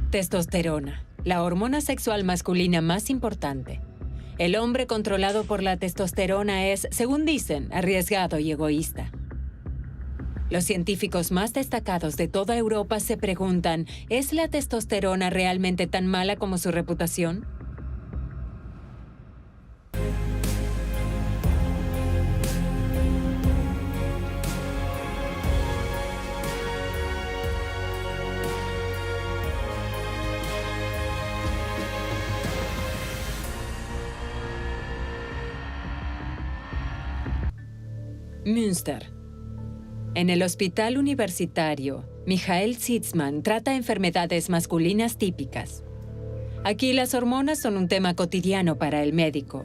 Testosterona, la hormona sexual masculina más importante. El hombre controlado por la testosterona es, según dicen, arriesgado y egoísta. Los científicos más destacados de toda Europa se preguntan, ¿es la testosterona realmente tan mala como su reputación? Münster. En el hospital universitario, Michael Sitzmann trata enfermedades masculinas típicas. Aquí las hormonas son un tema cotidiano para el médico.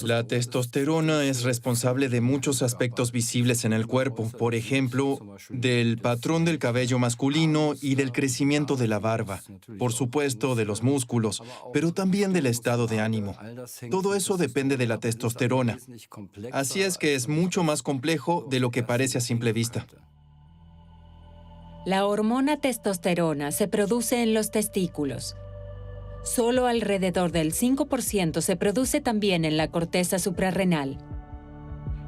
La testosterona es responsable de muchos aspectos visibles en el cuerpo, por ejemplo, del patrón del cabello masculino y del crecimiento de la barba, por supuesto de los músculos, pero también del estado de ánimo. Todo eso depende de la testosterona. Así es que es mucho más complejo de lo que parece a simple vista. La hormona testosterona se produce en los testículos. Solo alrededor del 5% se produce también en la corteza suprarrenal.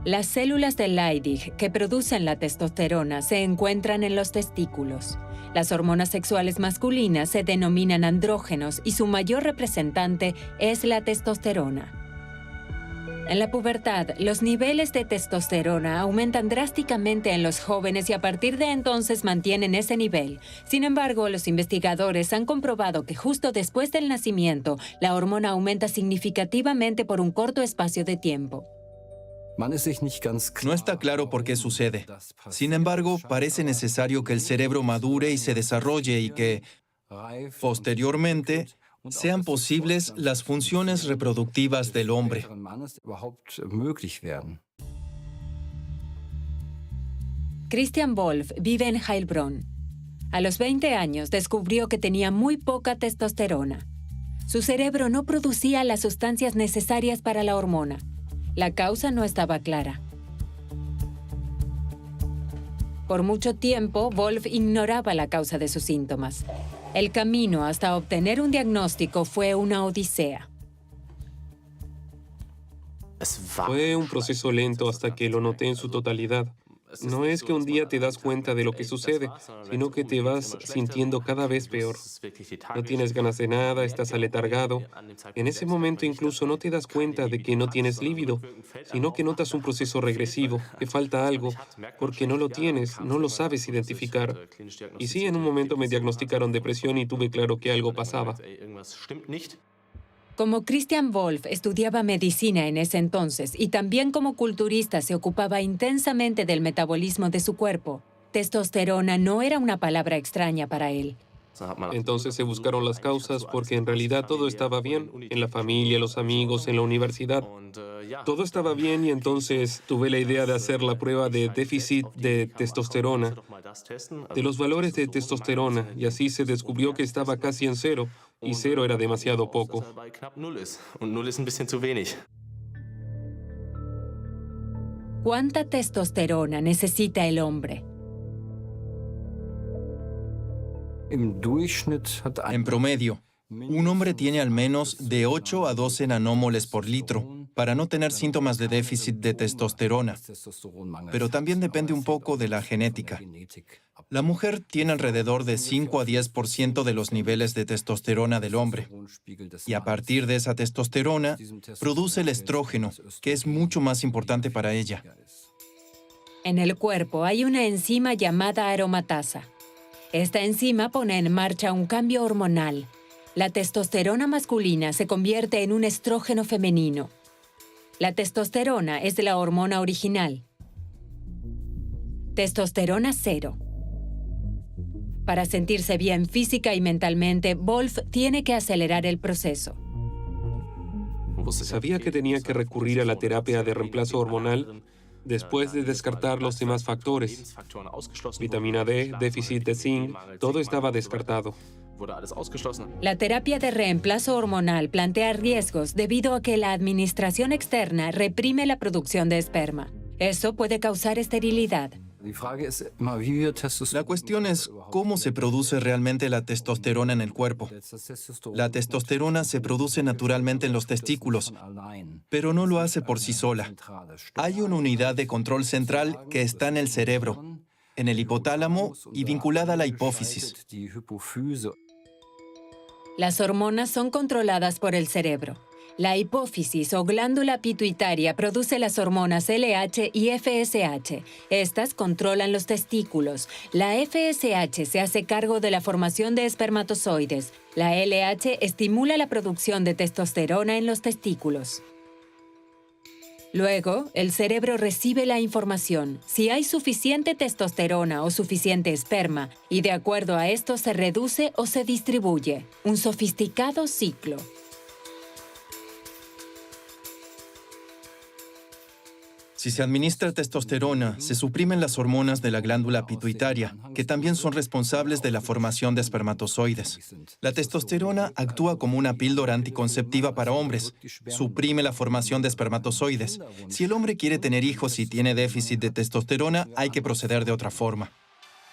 Las células de Leydig que producen la testosterona se encuentran en los testículos. Las hormonas sexuales masculinas se denominan andrógenos y su mayor representante es la testosterona. En la pubertad, los niveles de testosterona aumentan drásticamente en los jóvenes y a partir de entonces mantienen ese nivel. Sin embargo, los investigadores han comprobado que justo después del nacimiento, la hormona aumenta significativamente por un corto espacio de tiempo. No está claro por qué sucede. Sin embargo, parece necesario que el cerebro madure y se desarrolle y que, posteriormente, sean posibles las funciones reproductivas del hombre. Christian Wolff vive en Heilbronn. A los 20 años descubrió que tenía muy poca testosterona. Su cerebro no producía las sustancias necesarias para la hormona. La causa no estaba clara. Por mucho tiempo, Wolff ignoraba la causa de sus síntomas. El camino hasta obtener un diagnóstico fue una odisea. Fue un proceso lento hasta que lo noté en su totalidad. No es que un día te das cuenta de lo que sucede, sino que te vas sintiendo cada vez peor. No tienes ganas de nada, estás aletargado. En ese momento incluso no te das cuenta de que no tienes líbido, sino que notas un proceso regresivo, que falta algo, porque no lo tienes, no lo sabes identificar. Y sí, en un momento me diagnosticaron depresión y tuve claro que algo pasaba. Como Christian Wolff estudiaba medicina en ese entonces y también como culturista se ocupaba intensamente del metabolismo de su cuerpo, testosterona no era una palabra extraña para él. Entonces se buscaron las causas porque en realidad todo estaba bien, en la familia, los amigos, en la universidad. Todo estaba bien y entonces tuve la idea de hacer la prueba de déficit de testosterona, de los valores de testosterona, y así se descubrió que estaba casi en cero, y cero era demasiado poco. ¿Cuánta testosterona necesita el hombre? En promedio, un hombre tiene al menos de 8 a 12 nanómoles por litro para no tener síntomas de déficit de testosterona, pero también depende un poco de la genética. La mujer tiene alrededor de 5 a 10% de los niveles de testosterona del hombre, y a partir de esa testosterona produce el estrógeno, que es mucho más importante para ella. En el cuerpo hay una enzima llamada aromatasa. Esta enzima pone en marcha un cambio hormonal. La testosterona masculina se convierte en un estrógeno femenino. La testosterona es la hormona original. Testosterona cero. Para sentirse bien física y mentalmente, Wolff tiene que acelerar el proceso. Sabía que tenía que recurrir a la terapia de reemplazo hormonal, Después de descartar los demás factores, vitamina D, déficit de zinc, todo estaba descartado. La terapia de reemplazo hormonal plantea riesgos debido a que la administración externa reprime la producción de esperma. Eso puede causar esterilidad. La cuestión es cómo se produce realmente la testosterona en el cuerpo. La testosterona se produce naturalmente en los testículos, pero no lo hace por sí sola. Hay una unidad de control central que está en el cerebro, en el hipotálamo y vinculada a la hipófisis. Las hormonas son controladas por el cerebro. La hipófisis o glándula pituitaria produce las hormonas LH y FSH. Estas controlan los testículos. La FSH se hace cargo de la formación de espermatozoides. La LH estimula la producción de testosterona en los testículos. Luego, el cerebro recibe la información, si hay suficiente testosterona o suficiente esperma, y de acuerdo a esto se reduce o se distribuye. Un sofisticado ciclo. Si se administra testosterona, se suprimen las hormonas de la glándula pituitaria, que también son responsables de la formación de espermatozoides. La testosterona actúa como una píldora anticonceptiva para hombres. Suprime la formación de espermatozoides. Si el hombre quiere tener hijos y tiene déficit de testosterona, hay que proceder de otra forma.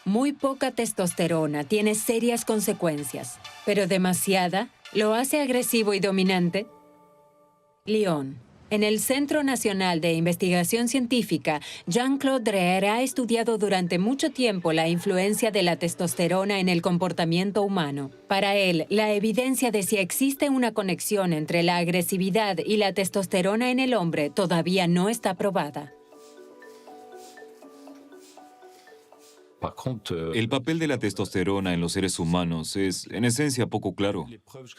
Muy poca testosterona tiene serias consecuencias, pero demasiada lo hace agresivo y dominante. Lyon. En el Centro Nacional de Investigación Científica, Jean-Claude Dreher ha estudiado durante mucho tiempo la influencia de la testosterona en el comportamiento humano. Para él, la evidencia de si existe una conexión entre la agresividad y la testosterona en el hombre todavía no está probada. El papel de la testosterona en los seres humanos es, en esencia, poco claro.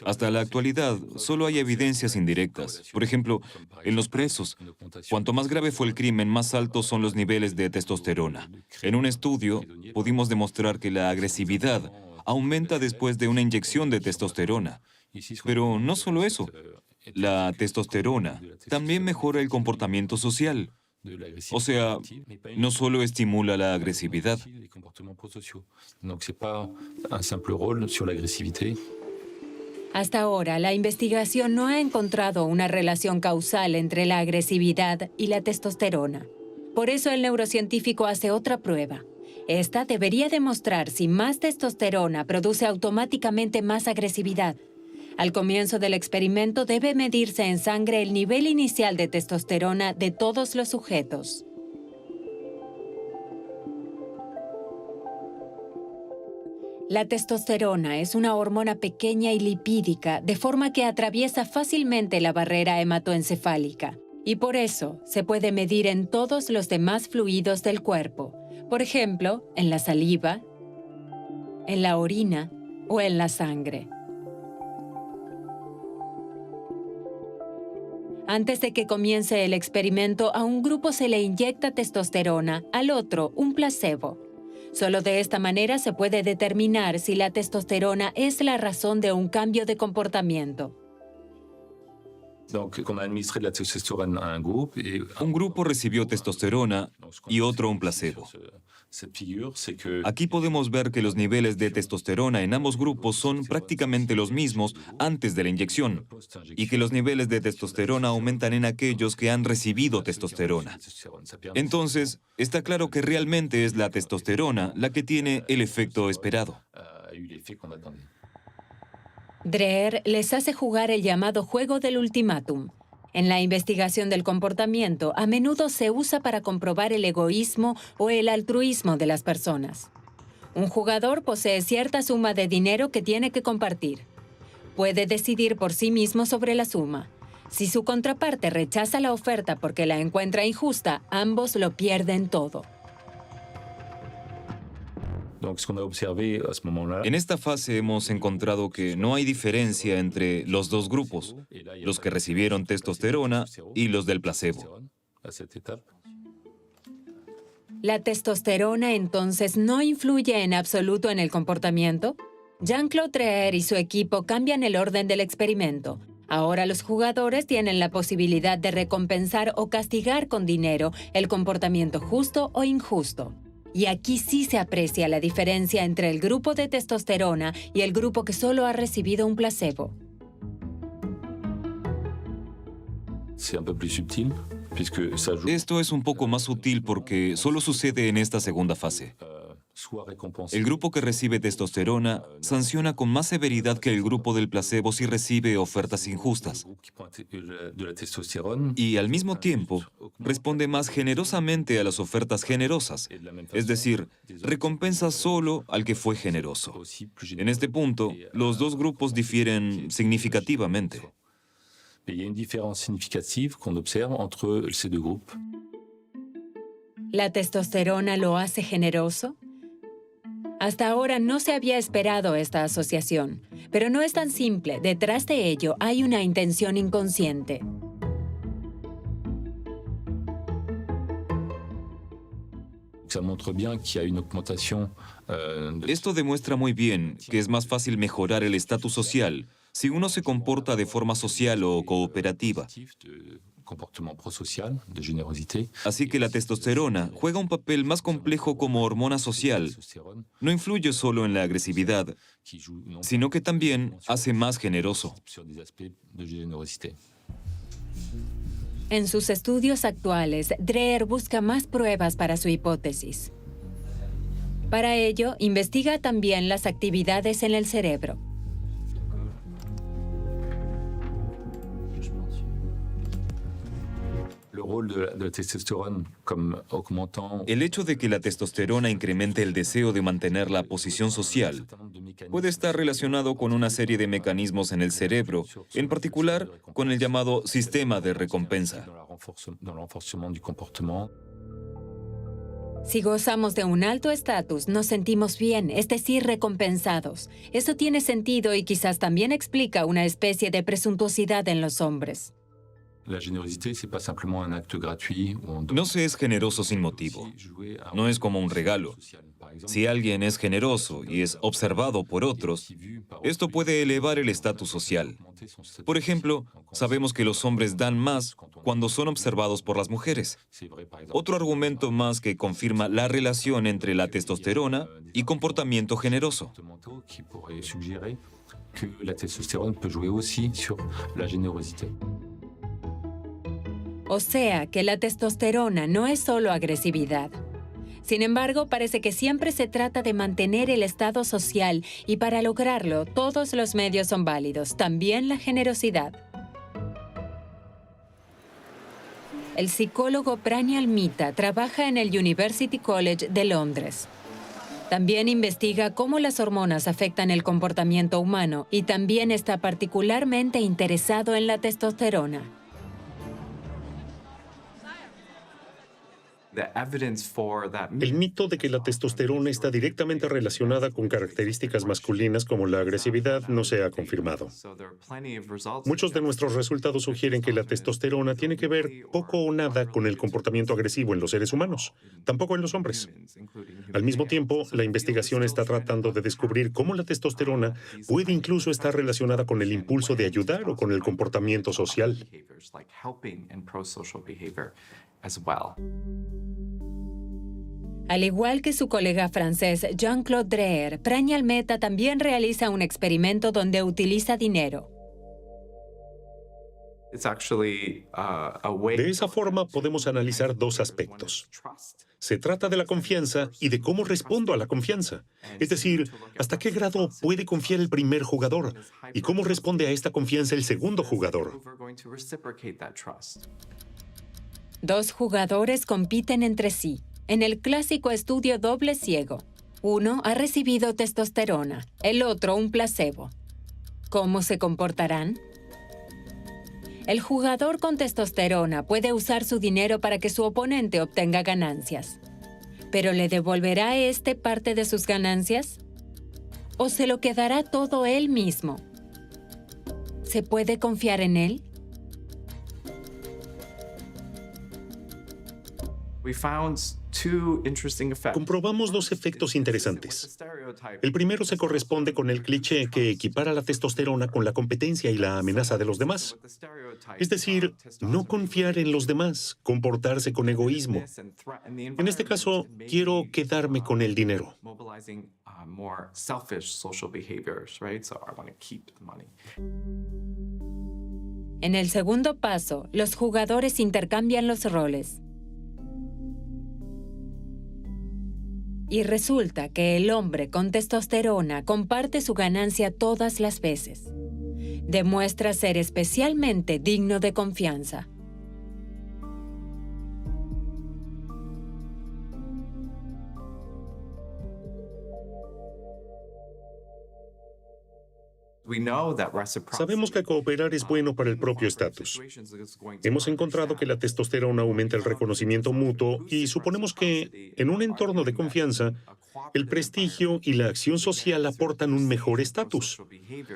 Hasta la actualidad, solo hay evidencias indirectas. Por ejemplo, en los presos. Cuanto más grave fue el crimen, más altos son los niveles de testosterona. En un estudio, pudimos demostrar que la agresividad aumenta después de una inyección de testosterona. Pero no solo eso. La testosterona también mejora el comportamiento social. O sea, no solo estimula la agresividad. Hasta ahora, la investigación no ha encontrado una relación causal entre la agresividad y la testosterona. Por eso el neurocientífico hace otra prueba. Esta debería demostrar si más testosterona produce automáticamente más agresividad. Al comienzo del experimento debe medirse en sangre el nivel inicial de testosterona de todos los sujetos. La testosterona es una hormona pequeña y lipídica, de forma que atraviesa fácilmente la barrera hematoencefálica. Y por eso se puede medir en todos los demás fluidos del cuerpo. Por ejemplo, en la saliva, en la orina o en la sangre. Antes de que comience el experimento, a un grupo se le inyecta testosterona, al otro un placebo. Solo de esta manera se puede determinar si la testosterona es la razón de un cambio de comportamiento. Un grupo recibió testosterona y otro un placebo. Aquí podemos ver que los niveles de testosterona en ambos grupos son prácticamente los mismos antes de la inyección y que los niveles de testosterona aumentan en aquellos que han recibido testosterona. Entonces, está claro que realmente es la testosterona la que tiene el efecto esperado. Dreher les hace jugar el llamado juego del ultimátum. En la investigación del comportamiento, a menudo se usa para comprobar el egoísmo o el altruismo de las personas. Un jugador posee cierta suma de dinero que tiene que compartir. Puede decidir por sí mismo sobre la suma. Si su contraparte rechaza la oferta porque la encuentra injusta, ambos lo pierden todo. En esta fase hemos encontrado que no hay diferencia entre los dos grupos, los que recibieron testosterona y los del placebo. ¿La testosterona entonces no influye en absoluto en el comportamiento? Jean-Claude Dreher y su equipo cambian el orden del experimento. Ahora los jugadores tienen la posibilidad de recompensar o castigar con dinero el comportamiento justo o injusto. Y aquí sí se aprecia la diferencia entre el grupo de testosterona y el grupo que solo ha recibido un placebo. Esto es un poco más sutil porque solo sucede en esta segunda fase. El grupo que recibe testosterona sanciona con más severidad que el grupo del placebo si recibe ofertas injustas. Y al mismo tiempo, responde más generosamente a las ofertas generosas. Es decir, recompensa solo al que fue generoso. En este punto, los dos grupos difieren significativamente. ¿La testosterona lo hace generoso? Hasta ahora no se había esperado esta asociación, pero no es tan simple. Detrás de ello hay una intención inconsciente. Esto demuestra muy bien que es más fácil mejorar el estatus social si uno se comporta de forma social o cooperativa. Así que la testosterona juega un papel más complejo como hormona social. No influye solo en la agresividad, sino que también hace más generoso. En sus estudios actuales, Dreher busca más pruebas para su hipótesis. Para ello, investiga también las actividades en el cerebro. El hecho de que la testosterona incremente el deseo de mantener la posición social puede estar relacionado con una serie de mecanismos en el cerebro, en particular con el llamado sistema de recompensa. Si gozamos de un alto estatus, nos sentimos bien, es decir, recompensados. Eso tiene sentido y quizás también explica una especie de presuntuosidad en los hombres. No se es generoso sin motivo. No es como un regalo. Si alguien es generoso y es observado por otros, esto puede elevar el estatus social. Por ejemplo, sabemos que los hombres dan más cuando son observados por las mujeres. Otro argumento más que confirma la relación entre la testosterona y comportamiento generoso. O sea, que la testosterona no es solo agresividad. Sin embargo, parece que siempre se trata de mantener el estado social y para lograrlo, todos los medios son válidos, también la generosidad. El psicólogo Pranyal Mehta trabaja en el University College de Londres. También investiga cómo las hormonas afectan el comportamiento humano y también está particularmente interesado en la testosterona. El mito de que la testosterona está directamente relacionada con características masculinas como la agresividad no se ha confirmado. Muchos de nuestros resultados sugieren que la testosterona tiene que ver poco o nada con el comportamiento agresivo en los seres humanos, tampoco en los hombres. Al mismo tiempo, la investigación está tratando de descubrir cómo la testosterona puede incluso estar relacionada con el impulso de ayudar o con el comportamiento social. Al igual que su colega francés Jean-Claude Dreher, Pranyal Mehta también realiza un experimento donde utiliza dinero. De esa forma podemos analizar dos aspectos. Se trata de la confianza y de cómo respondo a la confianza. Es decir, hasta qué grado puede confiar el primer jugador y cómo responde a esta confianza el segundo jugador. Dos jugadores compiten entre sí. En el clásico estudio doble ciego, uno ha recibido testosterona, el otro un placebo. ¿Cómo se comportarán? El jugador con testosterona puede usar su dinero para que su oponente obtenga ganancias. ¿Pero le devolverá a este parte de sus ganancias? ¿O se lo quedará todo él mismo? ¿Se puede confiar en él? Comprobamos dos efectos interesantes. El primero se corresponde con el cliché que equipara la testosterona con la competencia y la amenaza de los demás. Es decir, no confiar en los demás, comportarse con egoísmo. En este caso, quiero quedarme con el dinero. En el segundo paso, los jugadores intercambian los roles. Y resulta que el hombre con testosterona comparte su ganancia todas las veces. Demuestra ser especialmente digno de confianza. Sabemos que cooperar es bueno para el propio estatus. Hemos encontrado que la testosterona aumenta el reconocimiento mutuo y suponemos que, en un entorno de confianza, el prestigio y la acción social aportan un mejor estatus.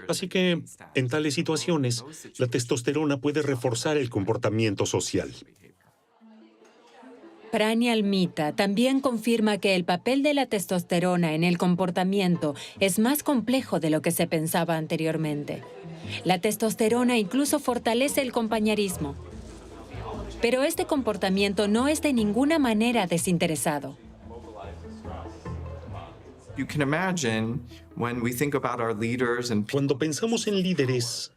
Así que, en tales situaciones, la testosterona puede reforzar el comportamiento social. Pranial Mita también confirma que el papel de la testosterona en el comportamiento es más complejo de lo que se pensaba anteriormente. La testosterona incluso fortalece el compañerismo. Pero este comportamiento no es de ninguna manera desinteresado. Cuando pensamos en líderes,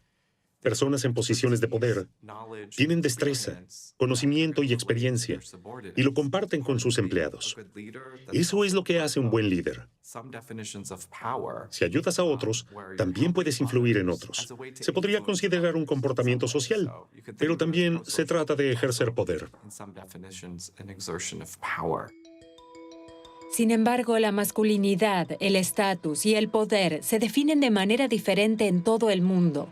personas en posiciones de poder, tienen destreza, conocimiento y experiencia, y lo comparten con sus empleados. Eso es lo que hace un buen líder. Si ayudas a otros, también puedes influir en otros. Se podría considerar un comportamiento social, pero también se trata de ejercer poder. Sin embargo, la masculinidad, el estatus y el poder se definen de manera diferente en todo el mundo.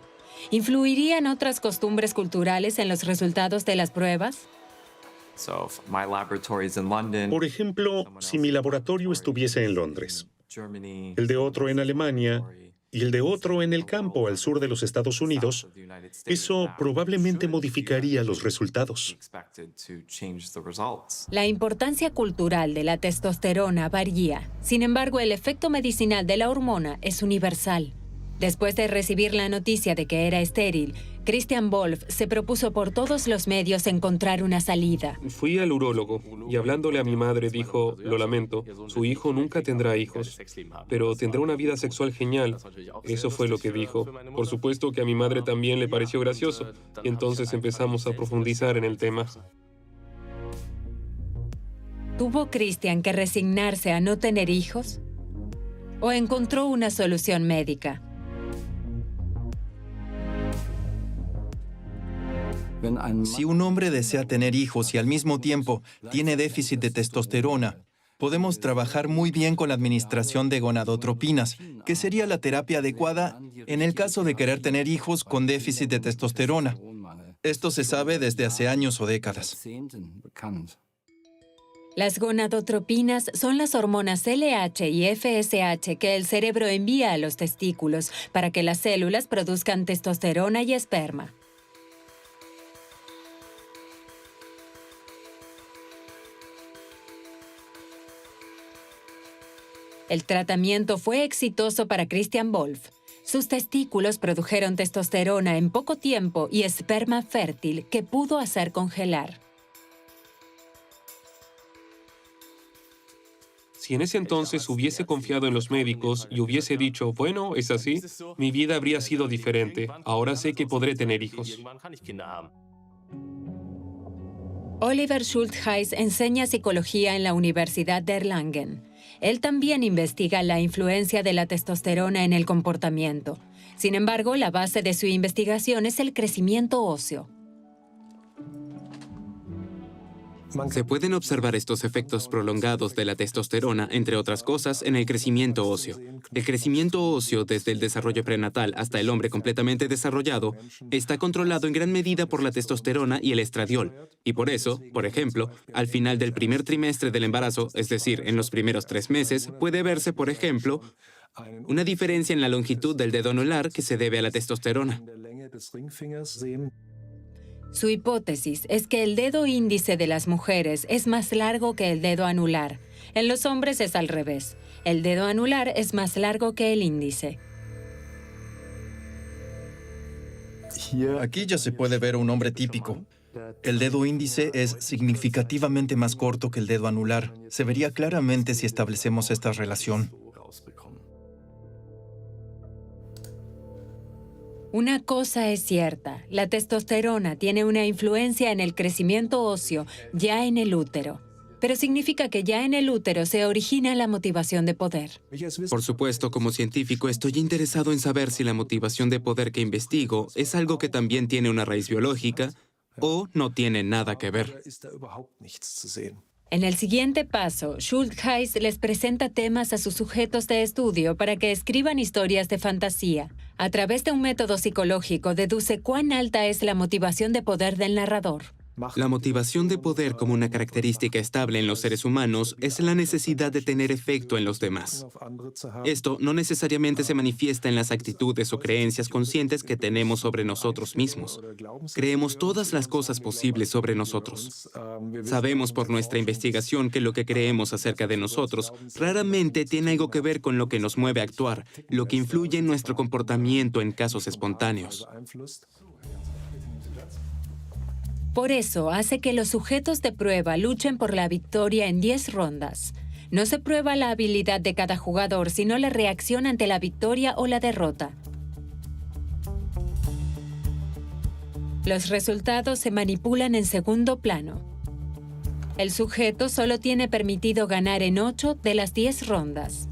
¿Influirían otras costumbres culturales en los resultados de las pruebas? Por ejemplo, si mi laboratorio estuviese en Londres, el de otro en Alemania y el de otro en el campo al sur de los Estados Unidos, eso probablemente modificaría los resultados. La importancia cultural de la testosterona varía. Sin embargo, el efecto medicinal de la hormona es universal. Después de recibir la noticia de que era estéril, Christian Wolff se propuso por todos los medios encontrar una salida. Fui al urólogo y hablándole a mi madre dijo, lo lamento, su hijo nunca tendrá hijos, pero tendrá una vida sexual genial. Eso fue lo que dijo. Por supuesto que a mi madre también le pareció gracioso y entonces empezamos a profundizar en el tema. ¿Tuvo Christian que resignarse a no tener hijos? ¿O encontró una solución médica? Si un hombre desea tener hijos y al mismo tiempo tiene déficit de testosterona, podemos trabajar muy bien con la administración de gonadotropinas, que sería la terapia adecuada en el caso de querer tener hijos con déficit de testosterona. Esto se sabe desde hace años o décadas. Las gonadotropinas son las hormonas LH y FSH que el cerebro envía a los testículos para que las células produzcan testosterona y esperma. El tratamiento fue exitoso para Christian Wolff. Sus testículos produjeron testosterona en poco tiempo y esperma fértil que pudo hacer congelar. Si en ese entonces hubiese confiado en los médicos y hubiese dicho, bueno, es así, mi vida habría sido diferente. Ahora sé que podré tener hijos. Oliver Schultheis enseña psicología en la Universidad de Erlangen. Él también investiga la influencia de la testosterona en el comportamiento. Sin embargo, la base de su investigación es el crecimiento óseo. Se pueden observar estos efectos prolongados de la testosterona, entre otras cosas, en el crecimiento óseo. El crecimiento óseo, desde el desarrollo prenatal hasta el hombre completamente desarrollado, está controlado en gran medida por la testosterona y el estradiol. Y por eso, por ejemplo, al final del primer trimestre del embarazo, es decir, en los primeros 3 meses, puede verse, por ejemplo, una diferencia en la longitud del dedo anular que se debe a la testosterona. Su hipótesis es que el dedo índice de las mujeres es más largo que el dedo anular. En los hombres es al revés. El dedo anular es más largo que el índice. Aquí ya se puede ver un hombre típico. El dedo índice es significativamente más corto que el dedo anular. Se vería claramente si establecemos esta relación. Una cosa es cierta, la testosterona tiene una influencia en el crecimiento óseo ya en el útero, pero significa que ya en el útero se origina la motivación de poder. Por supuesto, como científico, estoy interesado en saber si la motivación de poder que investigo es algo que también tiene una raíz biológica o no tiene nada que ver. En el siguiente paso, Schultheis les presenta temas a sus sujetos de estudio para que escriban historias de fantasía. A través de un método psicológico, deduce cuán alta es la motivación de poder del narrador. La motivación de poder como una característica estable en los seres humanos es la necesidad de tener efecto en los demás. Esto no necesariamente se manifiesta en las actitudes o creencias conscientes que tenemos sobre nosotros mismos. Creemos todas las cosas posibles sobre nosotros. Sabemos por nuestra investigación que lo que creemos acerca de nosotros raramente tiene algo que ver con lo que nos mueve a actuar, lo que influye en nuestro comportamiento en casos espontáneos. Por eso hace que los sujetos de prueba luchen por la victoria en 10 rondas. No se prueba la habilidad de cada jugador, sino la reacción ante la victoria o la derrota. Los resultados se manipulan en segundo plano. El sujeto solo tiene permitido ganar en 8 de las 10 rondas.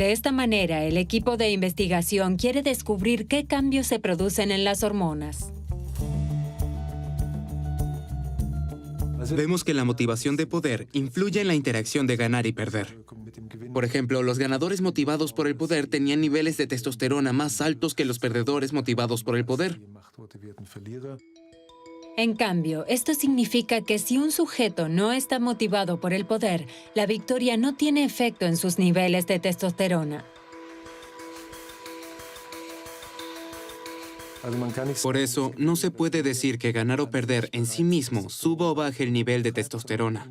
De esta manera, el equipo de investigación quiere descubrir qué cambios se producen en las hormonas. Vemos que la motivación de poder influye en la interacción de ganar y perder. Por ejemplo, los ganadores motivados por el poder tenían niveles de testosterona más altos que los perdedores motivados por el poder. En cambio, esto significa que si un sujeto no está motivado por el poder, la victoria no tiene efecto en sus niveles de testosterona. Por eso, no se puede decir que ganar o perder en sí mismo suba o baje el nivel de testosterona,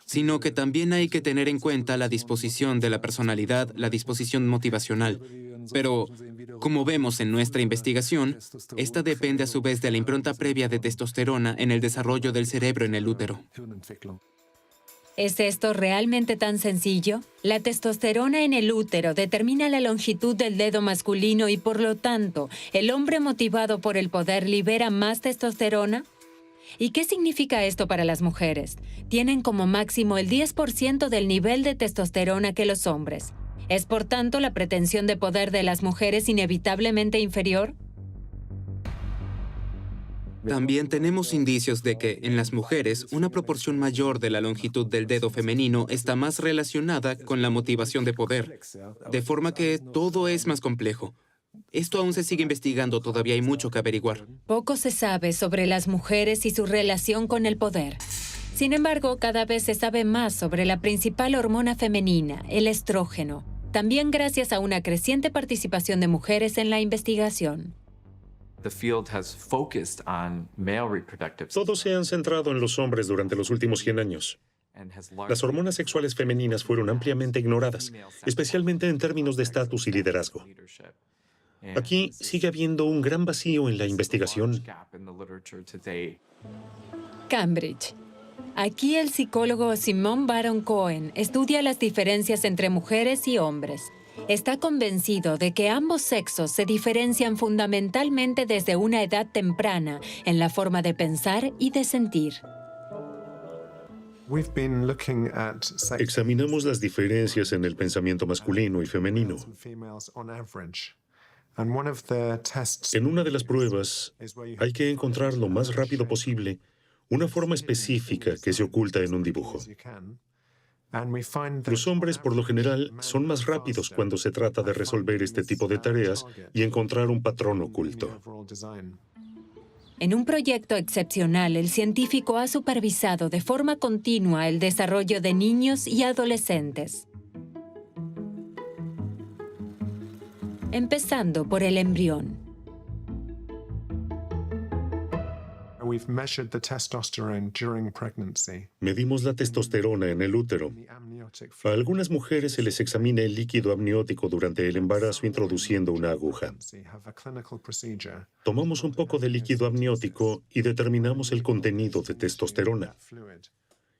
sino que también hay que tener en cuenta la disposición de la personalidad, la disposición motivacional. Pero, como vemos en nuestra investigación, esta depende a su vez de la impronta previa de testosterona en el desarrollo del cerebro en el útero. ¿Es esto realmente tan sencillo? La testosterona en el útero determina la longitud del dedo masculino y, por lo tanto, ¿el hombre motivado por el poder libera más testosterona? ¿Y qué significa esto para las mujeres? Tienen como máximo el 10% del nivel de testosterona que los hombres. ¿Es por tanto la pretensión de poder de las mujeres inevitablemente inferior? También tenemos indicios de que, en las mujeres, una proporción mayor de la longitud del dedo femenino está más relacionada con la motivación de poder, de forma que todo es más complejo. Esto aún se sigue investigando, todavía hay mucho que averiguar. Poco se sabe sobre las mujeres y su relación con el poder. Sin embargo, cada vez se sabe más sobre la principal hormona femenina, el estrógeno, también gracias a una creciente participación de mujeres en la investigación. Todos se han centrado en los hombres durante los últimos 100 años. Las hormonas sexuales femeninas fueron ampliamente ignoradas, especialmente en términos de estatus y liderazgo. Aquí sigue habiendo un gran vacío en la investigación. Cambridge. Aquí el psicólogo Simon Baron Cohen estudia las diferencias entre mujeres y hombres. Está convencido de que ambos sexos se diferencian fundamentalmente desde una edad temprana en la forma de pensar y de sentir. Examinamos las diferencias en el pensamiento masculino y femenino. En una de las pruebas, hay que encontrar lo más rápido posible una forma específica que se oculta en un dibujo. Los hombres, por lo general, son más rápidos cuando se trata de resolver este tipo de tareas y encontrar un patrón oculto. En un proyecto excepcional, el científico ha supervisado de forma continua el desarrollo de niños y adolescentes. Empezando por el embrión. Medimos la testosterona en el útero. A algunas mujeres se les examina el líquido amniótico durante el embarazo introduciendo una aguja. Tomamos un poco de líquido amniótico y determinamos el contenido de testosterona.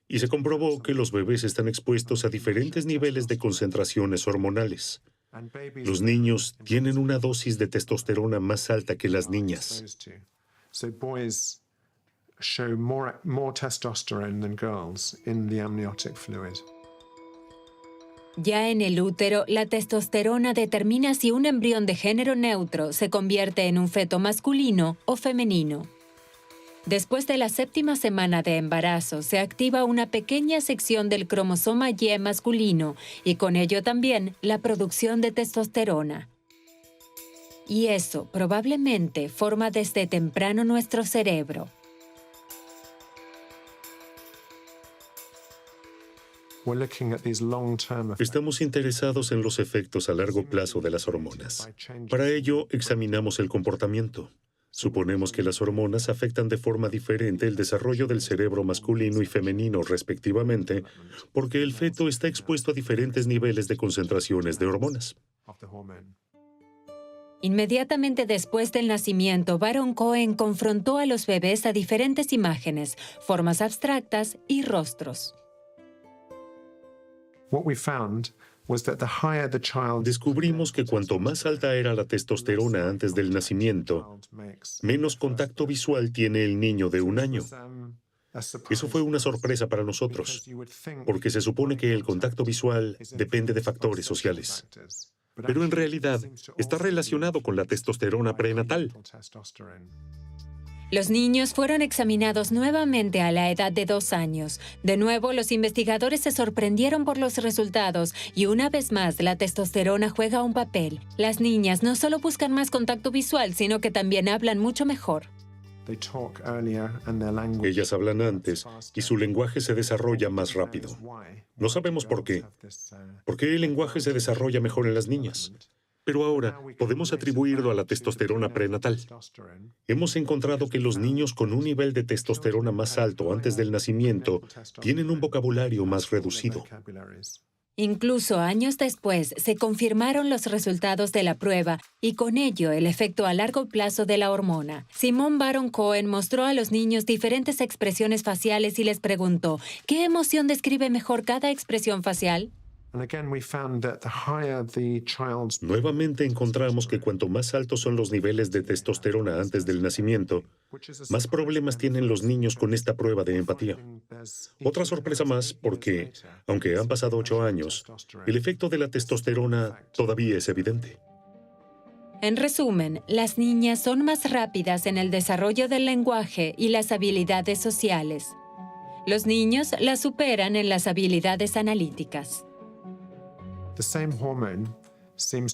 Y se comprobó que los bebés están expuestos a diferentes niveles de concentraciones hormonales. Los niños tienen una dosis de testosterona más alta que las niñas. Ya en el útero, la testosterona determina si un embrión de género neutro se convierte en un feto masculino o femenino. Después de la 7ª semana de embarazo, se activa una pequeña sección del cromosoma Y masculino y con ello también la producción de testosterona. Y eso probablemente forma desde temprano nuestro cerebro. Estamos interesados en los efectos a largo plazo de las hormonas. Para ello, examinamos el comportamiento. Suponemos que las hormonas afectan de forma diferente el desarrollo del cerebro masculino y femenino, respectivamente, porque el feto está expuesto a diferentes niveles de concentraciones de hormonas. Inmediatamente después del nacimiento, Baron Cohen confrontó a los bebés a diferentes imágenes, formas abstractas y rostros. Descubrimos que cuanto más alta era la testosterona antes del nacimiento, menos contacto visual tiene el niño de 1 año. Eso fue una sorpresa para nosotros, porque se supone que el contacto visual depende de factores sociales. Pero en realidad está relacionado con la testosterona prenatal. Los niños fueron examinados nuevamente a la edad de 2 años. De nuevo, los investigadores se sorprendieron por los resultados y una vez más la testosterona juega un papel. Las niñas no solo buscan más contacto visual, sino que también hablan mucho mejor. Ellas hablan antes y su lenguaje se desarrolla más rápido. No sabemos por qué. ¿Por qué el lenguaje se desarrolla mejor en las niñas? Pero ahora podemos atribuirlo a la testosterona prenatal. Hemos encontrado que los niños con un nivel de testosterona más alto antes del nacimiento tienen un vocabulario más reducido. Incluso años después se confirmaron los resultados de la prueba y con ello el efecto a largo plazo de la hormona. Simone Baron Cohen mostró a los niños diferentes expresiones faciales y les preguntó, ¿qué emoción describe mejor cada expresión facial? Nuevamente encontramos que cuanto más altos son los niveles de testosterona antes del nacimiento, más problemas tienen los niños con esta prueba de empatía. Otra sorpresa más porque, aunque han pasado 8 años, el efecto de la testosterona todavía es evidente. En resumen, las niñas son más rápidas en el desarrollo del lenguaje y las habilidades sociales. Los niños las superan en las habilidades analíticas.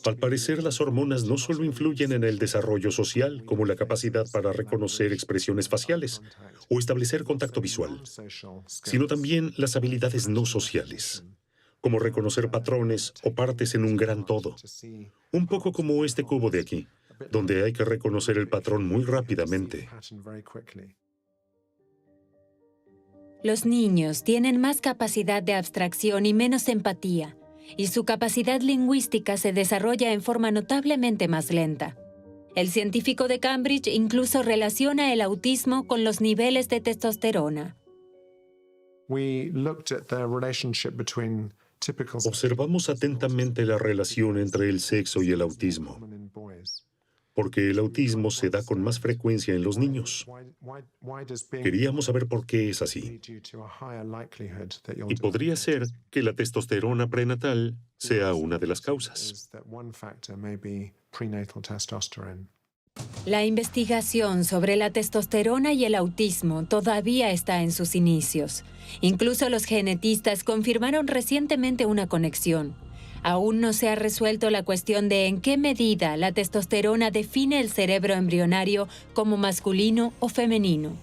Al parecer, las hormonas no solo influyen en el desarrollo social, como la capacidad para reconocer expresiones faciales o establecer contacto visual, sino también las habilidades no sociales, como reconocer patrones o partes en un gran todo. Un poco como este cubo de aquí, donde hay que reconocer el patrón muy rápidamente. Los niños tienen más capacidad de abstracción y menos empatía, y su capacidad lingüística se desarrolla en forma notablemente más lenta. El científico de Cambridge incluso relaciona el autismo con los niveles de testosterona. Observamos atentamente la relación entre el sexo y el autismo, porque el autismo se da con más frecuencia en los niños. Queríamos saber por qué es así. Y podría ser que la testosterona prenatal sea una de las causas. La investigación sobre la testosterona y el autismo todavía está en sus inicios. Incluso los genetistas confirmaron recientemente una conexión. Aún no se ha resuelto la cuestión de en qué medida la testosterona define el cerebro embrionario como masculino o femenino.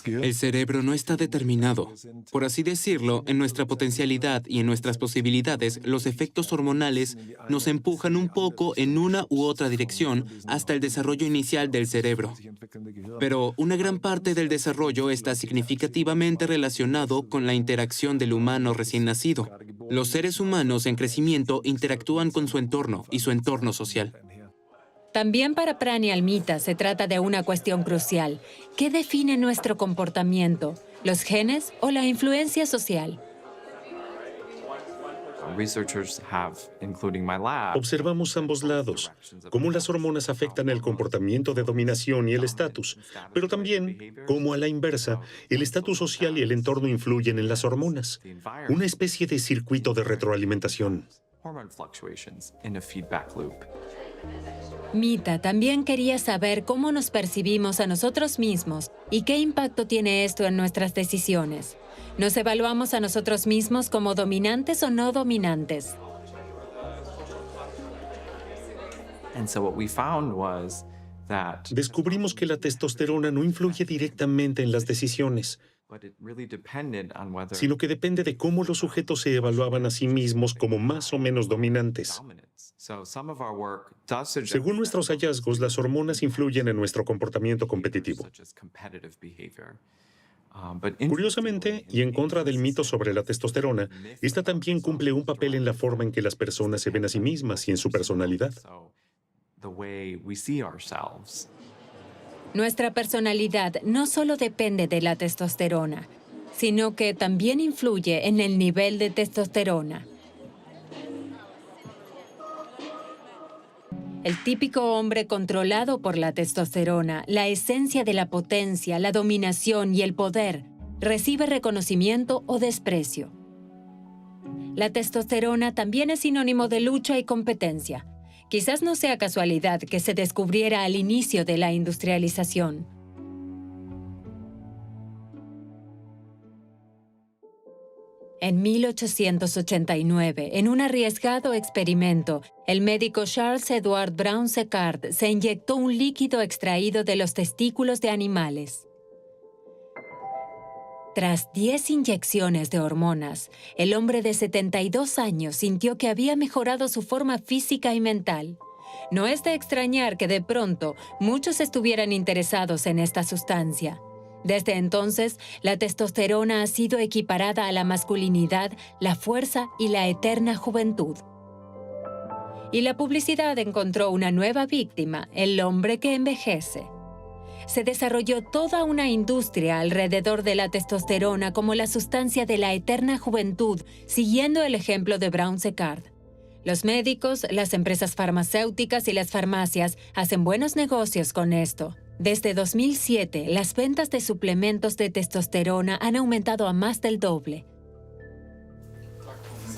El cerebro no está determinado. Por así decirlo, en nuestra potencialidad y en nuestras posibilidades, los efectos hormonales nos empujan un poco en una u otra dirección hasta el desarrollo inicial del cerebro. Pero una gran parte del desarrollo está significativamente relacionado con la interacción del humano recién nacido. Los seres humanos en crecimiento interactúan con su entorno y su entorno social. También para Pranial Mita se trata de una cuestión crucial. ¿Qué define nuestro comportamiento? ¿Los genes o la influencia social? Observamos ambos lados, cómo las hormonas afectan el comportamiento de dominación y el estatus, pero también cómo a la inversa, el estatus social y el entorno influyen en las hormonas. Una especie de circuito de retroalimentación. Mita también quería saber cómo nos percibimos a nosotros mismos y qué impacto tiene esto en nuestras decisiones. ¿Nos evaluamos a nosotros mismos como dominantes o no dominantes? Descubrimos que la testosterona no influye directamente en las decisiones, sino que depende de cómo los sujetos se evaluaban a sí mismos como más o menos dominantes. Según nuestros hallazgos, las hormonas influyen en nuestro comportamiento competitivo. Curiosamente, y en contra del mito sobre la testosterona, esta también cumple un papel en la forma en que las personas se ven a sí mismas y en su personalidad. Nuestra personalidad no solo depende de la testosterona, sino que también influye en el nivel de testosterona. El típico hombre controlado por la testosterona, la esencia de la potencia, la dominación y el poder, recibe reconocimiento o desprecio. La testosterona también es sinónimo de lucha y competencia. Quizás no sea casualidad que se descubriera al inicio de la industrialización. En 1889, en un arriesgado experimento, el médico Charles Edward Brown-Séquard se inyectó un líquido extraído de los testículos de animales. Tras 10 inyecciones de hormonas, el hombre de 72 años sintió que había mejorado su forma física y mental. No es de extrañar que de pronto muchos estuvieran interesados en esta sustancia. Desde entonces, la testosterona ha sido equiparada a la masculinidad, la fuerza y la eterna juventud. Y la publicidad encontró una nueva víctima, el hombre que envejece. Se desarrolló toda una industria alrededor de la testosterona como la sustancia de la eterna juventud, siguiendo el ejemplo de Brown-Séquard. Los médicos, las empresas farmacéuticas y las farmacias hacen buenos negocios con esto. Desde 2007, las ventas de suplementos de testosterona han aumentado a más del doble.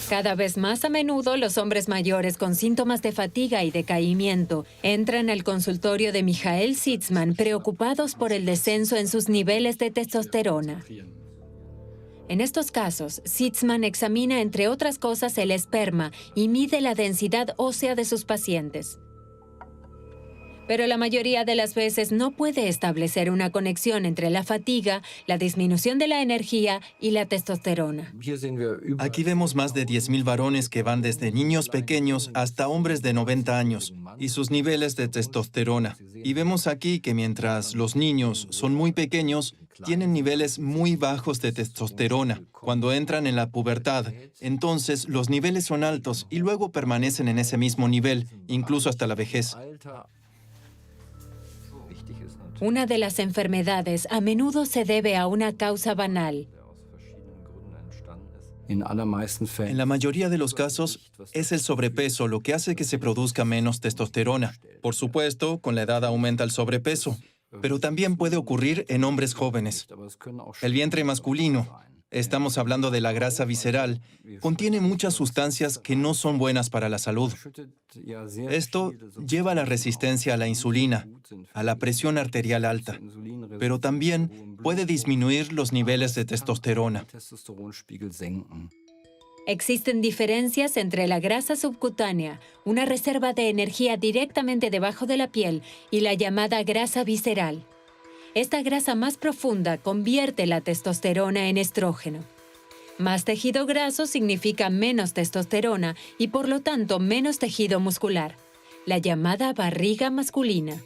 Cada vez más a menudo, los hombres mayores con síntomas de fatiga y decaimiento entran al consultorio de Michael Sitzman preocupados por el descenso en sus niveles de testosterona. En estos casos, Sitzman examina, entre otras cosas, el esperma y mide la densidad ósea de sus pacientes. Pero la mayoría de las veces no puede establecer una conexión entre la fatiga, la disminución de la energía y la testosterona. Aquí vemos más de 10.000 varones que van desde niños pequeños hasta hombres de 90 años y sus niveles de testosterona. Y vemos aquí que mientras los niños son muy pequeños, tienen niveles muy bajos de testosterona. Cuando entran en la pubertad, entonces los niveles son altos y luego permanecen en ese mismo nivel, incluso hasta la vejez. Una de las enfermedades a menudo se debe a una causa banal. En la mayoría de los casos, es el sobrepeso lo que hace que se produzca menos testosterona. Por supuesto, con la edad aumenta el sobrepeso, pero también puede ocurrir en hombres jóvenes. El vientre masculino, estamos hablando de la grasa visceral, contiene muchas sustancias que no son buenas para la salud. Esto lleva a la resistencia a la insulina, a la presión arterial alta, pero también puede disminuir los niveles de testosterona. Existen diferencias entre la grasa subcutánea, una reserva de energía directamente debajo de la piel, y la llamada grasa visceral. Esta grasa más profunda convierte la testosterona en estrógeno. Más tejido graso significa menos testosterona y por lo tanto menos tejido muscular, la llamada barriga masculina.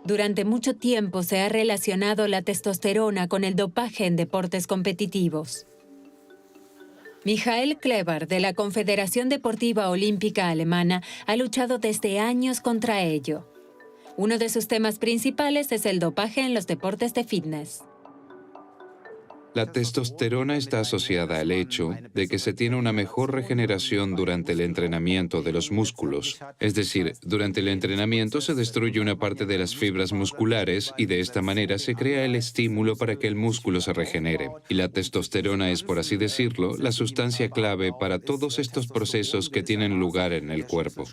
Durante mucho tiempo se ha relacionado la testosterona con el dopaje en deportes competitivos. Michael Kleber, de la Confederación Deportiva Olímpica Alemana, ha luchado desde años contra ello. Uno de sus temas principales es el dopaje en los deportes de fitness. La testosterona está asociada al hecho de que se tiene una mejor regeneración durante el entrenamiento de los músculos. Es decir, durante el entrenamiento se destruye una parte de las fibras musculares y de esta manera se crea el estímulo para que el músculo se regenere. Y la testosterona es, por así decirlo, la sustancia clave para todos estos procesos que tienen lugar en el cuerpo.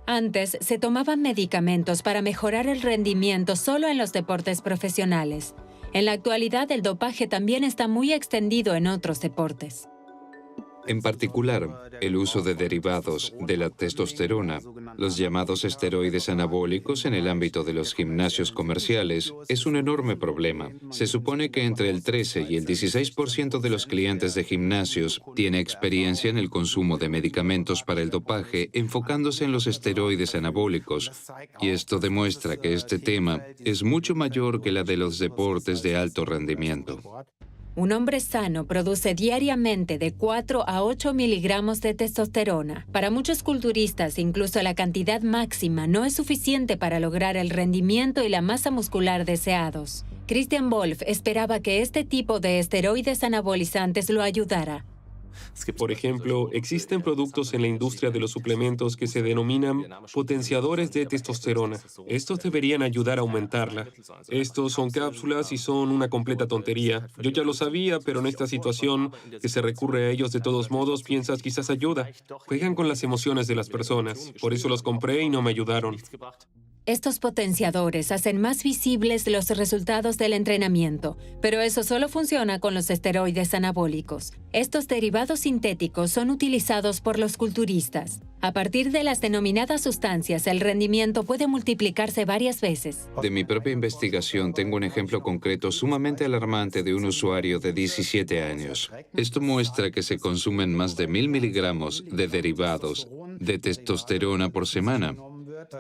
Antes se tomaban medicamentos para mejorar el rendimiento solo en los deportes profesionales. En la actualidad, el dopaje también está muy extendido en otros deportes. En particular, el uso de derivados de la testosterona, los llamados esteroides anabólicos en el ámbito de los gimnasios comerciales, es un enorme problema. Se supone que entre el 13 y el 16% de los clientes de gimnasios tiene experiencia en el consumo de medicamentos para el dopaje enfocándose en los esteroides anabólicos, y esto demuestra que este tema es mucho mayor que la de los deportes de alto rendimiento. Un hombre sano produce diariamente de 4 a 8 miligramos de testosterona. Para muchos culturistas, incluso la cantidad máxima no es suficiente para lograr el rendimiento y la masa muscular deseados. Christian Wolf esperaba que este tipo de esteroides anabolizantes lo ayudara. Por ejemplo, existen productos en la industria de los suplementos que se denominan potenciadores de testosterona. Estos deberían ayudar a aumentarla. Estos son cápsulas y son una completa tontería. Yo ya lo sabía, pero en esta situación que se recurre a ellos de todos modos, piensas quizás ayuda. Juegan con las emociones de las personas. Por eso los compré y no me ayudaron. Estos potenciadores hacen más visibles los resultados del entrenamiento, pero eso solo funciona con los esteroides anabólicos. Estos derivados sintéticos son utilizados por los culturistas. A partir de las denominadas sustancias, el rendimiento puede multiplicarse varias veces. De mi propia investigación tengo un ejemplo concreto sumamente alarmante de un usuario de 17 años. Esto muestra que se consumen más de 1000 miligramos de derivados de testosterona por semana,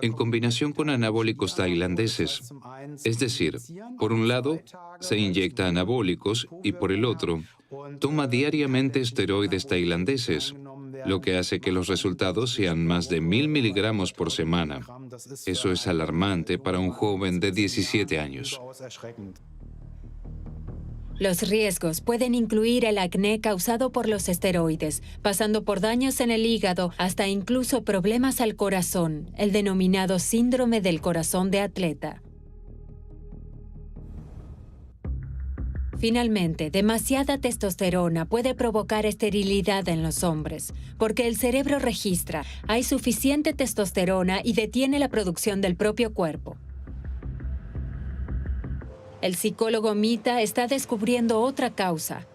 en combinación con anabólicos tailandeses. Es decir, por un lado, se inyecta anabólicos y por el otro, toma diariamente esteroides tailandeses, lo que hace que los resultados sean más de 1000 miligramos por semana. Eso es alarmante para un joven de 17 años. Los riesgos pueden incluir el acné causado por los esteroides, pasando por daños en el hígado hasta incluso problemas al corazón, el denominado síndrome del corazón de atleta. Finalmente, demasiada testosterona puede provocar esterilidad en los hombres, porque el cerebro registra, hay suficiente testosterona y detiene la producción del propio cuerpo. El psicólogo Mita está descubriendo otra causa.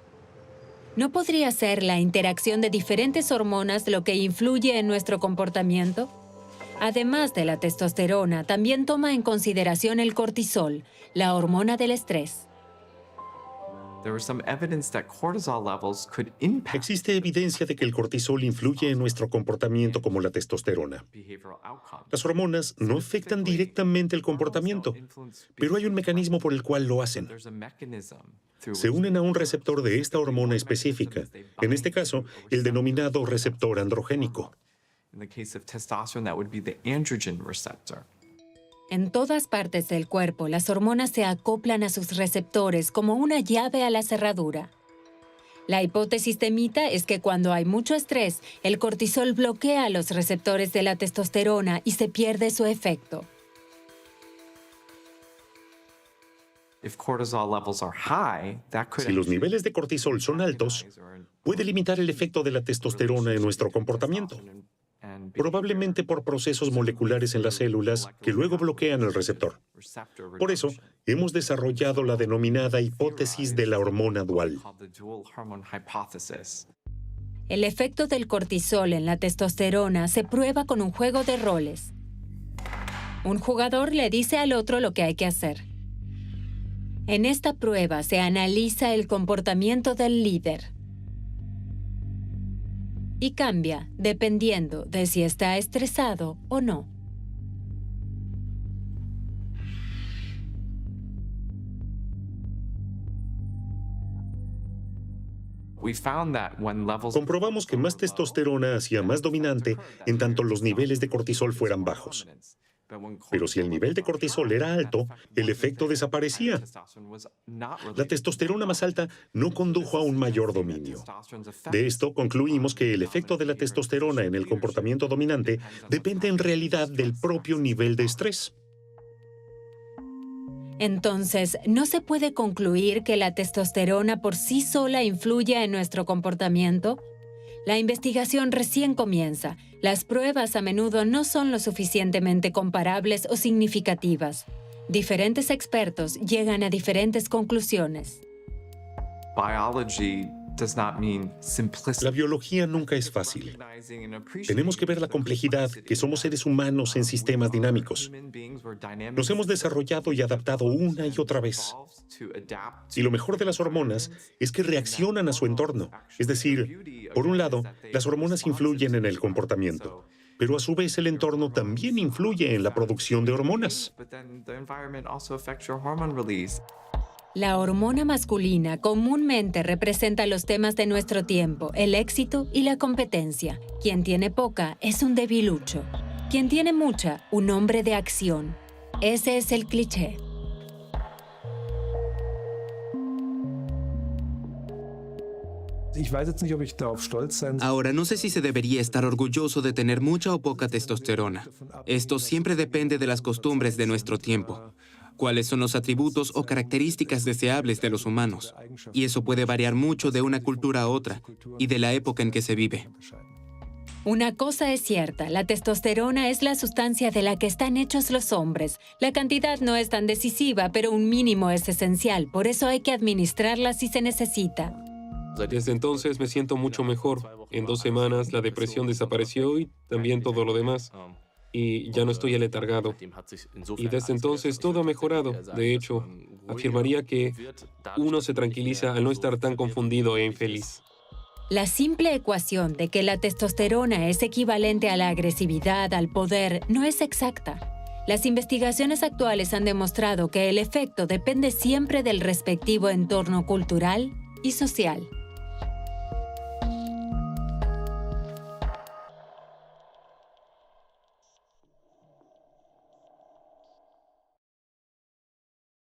¿No podría ser la interacción de diferentes hormonas lo que influye en nuestro comportamiento? Además de la testosterona, también toma en consideración el cortisol, la hormona del estrés. Existe evidencia de que el cortisol influye en nuestro comportamiento como la testosterona. Las hormonas no afectan directamente el comportamiento, pero hay un mecanismo por el cual lo hacen. Se unen a un receptor de esta hormona específica, en este caso, el denominado receptor androgénico. En todas partes del cuerpo, las hormonas se acoplan a sus receptores como una llave a la cerradura. La hipótesis de Mita es que cuando hay mucho estrés, el cortisol bloquea los receptores de la testosterona y se pierde su efecto. Si los niveles de cortisol son altos, puede limitar el efecto de la testosterona en nuestro comportamiento, probablemente por procesos moleculares en las células que luego bloquean el receptor. Por eso, hemos desarrollado la denominada hipótesis de la hormona dual. El efecto del cortisol en la testosterona se prueba con un juego de roles. Un jugador le dice al otro lo que hay que hacer. En esta prueba se analiza el comportamiento del líder y cambia dependiendo de si está estresado o no. Comprobamos que más testosterona hacía más dominante en tanto los niveles de cortisol fueran bajos. Pero si el nivel de cortisol era alto, el efecto desaparecía. La testosterona más alta no condujo a un mayor dominio. De esto concluimos que el efecto de la testosterona en el comportamiento dominante depende en realidad del propio nivel de estrés. Entonces, ¿no se puede concluir que la testosterona por sí sola influye en nuestro comportamiento? La investigación recién comienza. Las pruebas a menudo no son lo suficientemente comparables o significativas. Diferentes expertos llegan a diferentes conclusiones. La biología nunca es fácil. Tenemos que ver la complejidad, que somos seres humanos en sistemas dinámicos. Nos hemos desarrollado y adaptado una y otra vez. Y lo mejor de las hormonas es que reaccionan a su entorno. Es decir, por un lado, las hormonas influyen en el comportamiento, pero a su vez el entorno también influye en la producción de hormonas. La hormona masculina comúnmente representa los temas de nuestro tiempo, el éxito y la competencia. Quien tiene poca es un debilucho. Quien tiene mucha, un hombre de acción. Ese es el cliché. Ahora, no sé si se debería estar orgulloso de tener mucha o poca testosterona. Esto siempre depende de las costumbres de nuestro tiempo. Cuáles son los atributos o características deseables de los humanos. Y eso puede variar mucho de una cultura a otra y de la época en que se vive. Una cosa es cierta, la testosterona es la sustancia de la que están hechos los hombres. La cantidad no es tan decisiva, pero un mínimo es esencial, por eso hay que administrarla si se necesita. Desde entonces me siento mucho mejor. En 2 semanas la depresión desapareció y también todo lo demás. Y ya no estoy aletargado. Y desde entonces todo ha mejorado. De hecho, afirmaría que uno se tranquiliza al no estar tan confundido e infeliz. La simple ecuación de que la testosterona es equivalente a la agresividad, al poder, no es exacta. Las investigaciones actuales han demostrado que el efecto depende siempre del respectivo entorno cultural y social.